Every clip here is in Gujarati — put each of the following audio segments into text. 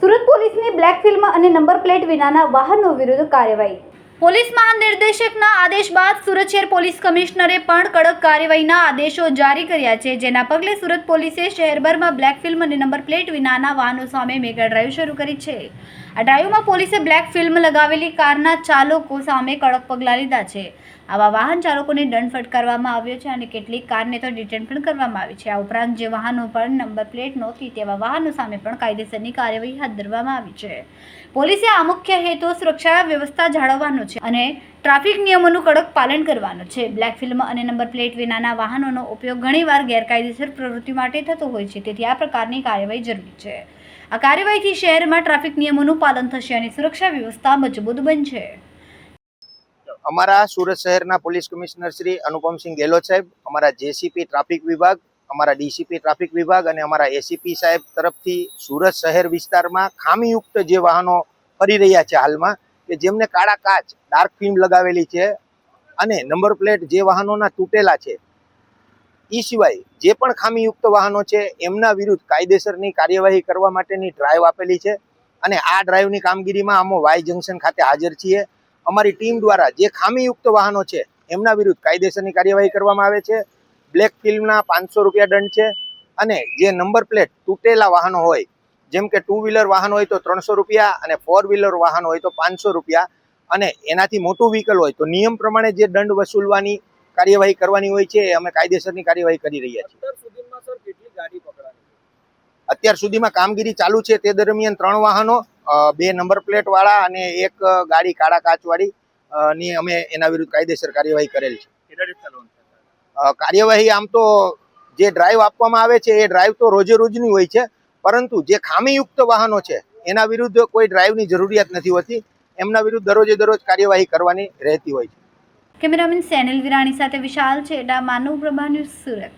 સુરત પોલીસની બ્લેક ફિલ્મ અને નંબર પ્લેટ વિનાના વાહનો વિરુદ્ધ કાર્યવાહી. પોલીસ મહાનિર્દેશકના આદેશ બાદ સુરત શહેર પોલીસ કમિશનરે પણ કડક કાર્યવાહીના આદેશો જારી કર્યા છે, જેના પગલે સુરત પોલીસે શહેરભરમાં બ્લેક ફિલ્મ અને નંબર પ્લેટ વિનાના વાહનો સામે મેગા ડ્રાઈવ શરૂ કરી છે. આ ડ્રાઈવમાં પોલીસે બ્લેક ફિલ્મ લગાવેલી કારના ચાલકો સામે કડક પગલાં લીધા છે. આવા વાહન ચાલકોને દંડ ફટકારવામાં આવ્યો છે અને કેટલીક કારને તો ડિટેન પણ કરવામાં આવી છે. આ ઉપરાંત જે વાહનો પર નંબર પ્લેટ નહોતી તેવા વાહનો સામે પણ કાયદેસરની કાર્યવાહી હાથ ધરવામાં આવી છે. પોલીસે આ મુખ્ય હેતુ સુરક્ષા વ્યવસ્થા જાળવવાનો છે અને ટ્રાફિક નિયમોનું કડક પાલન કરવાનું છે. બ્લેક ફિલ્મ અને નંબર પ્લેટ વિનાના વાહનોનો ઉપયોગ ઘણીવાર ગેરકાયદેસર પ્રવૃત્તિ માટે થતો હોય છે, તેથી આ પ્રકારની કાર્યવાહી જરૂરી છે. આ કાર્યવાહીથી શહેરમાં ટ્રાફિક નિયમોનું પાલન થશે અને સુરક્ષા વ્યવસ્થા મજબૂત બનશે. અમારા સુરત શહેરના પોલીસ કમિશનર શ્રી અનુપમસિંહ ગેહલોત સાહેબ, અમારા જેસીપી ટ્રાફિક વિભાગ, અમારા ડીસીપી ટ્રાફિક વિભાગ અને અમારા એસીપી સાહેબ તરફથી સુરત શહેર વિસ્તારમાં ખામીયુક્ત જે વાહનો ફરી રહ્યા છે હાલમાં, કે જેમને કાળા કાચ ડાર્ક ફિલ્મ લગાવેલી છે અને નંબર પ્લેટ જે વાહનોના તૂટેલા છે, એ સિવાય જે પણ ખામીયુક્ત વાહનો છે એમના વિરુદ્ધ કાયદેસરની કાર્યવાહી કરવા માટેની ડ્રાઈવ આપેલી છે. અને આ ડ્રાઈવની કામગીરીમાં અમે વાય જંકશન ખાતે હાજર છીએ. અમારી ટીમ દ્વારા જે ખામીયુક્ત વાહનો છે એમના વિરુદ્ધ કાયદેસરની કાર્યવાહી કરવામાં આવે છે. બ્લેક ફિલ્મના 500 રૂપિયા દંડ છે અને જે નંબર પ્લેટ તૂટેલા વાહનો હોય, જેમ કે 2 વ્હીલર વાહન હોય તો 300 રૂપિયા અને 4 વ્હીલર વાહન હોય તો 500 રૂપિયા અને એનાથી મોટું વ્હીકલ હોય તો નિયમ પ્રમાણે જે દંડ વસૂલવાની કાર્યવાહી કરવાની હોય છે એ અમે કાયદેસરની કાર્યવાહી કરી રહ્યા છીએ. અત્યાર સુધીમાં કામગીરી ચાલુ છે તે દરમિયાન 3 વાહનો, 2 નંબર પ્લેટ વાળા અને 1 ગાડી કાળા કાચ વાળી ની અમે એના વિરુદ્ધ કાયદેસર કાર્યવાહી કરેલ છે. કાર્યવાહી આમ તો જે ડ્રાઈવ આપવામાં આવે છે એ ડ્રાઈવ તો રોજે રોજની હોય છે, પરંતુ જે ખામીયુક્ત વાહનો છે એના વિરુદ્ધ કોઈ ડ્રાઈવની જરૂરિયાત નથી હોતી. એમના વિરુદ્ધ દરરોજે દરરોજ કાર્યવાહી કરવાની રહેતી હોય છે. કેમેરામેન સેનિલ વિરાણી સાથે વિશાલ છેડા, માનવ પ્રભા ન્યૂઝ, સુરત.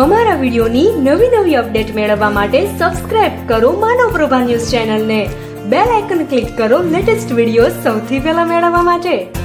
અમારા વિડિયોની નવી અપડેટ મેળવવા માટે સબસ્ક્રાઇબ કરો માનવ પ્રભા ન્યૂઝ ચેનલને. બેલ આઇકન ક્લિક કરો લેટેસ્ટ વિડિયો સૌથી પહેલા મેળવવા માટે.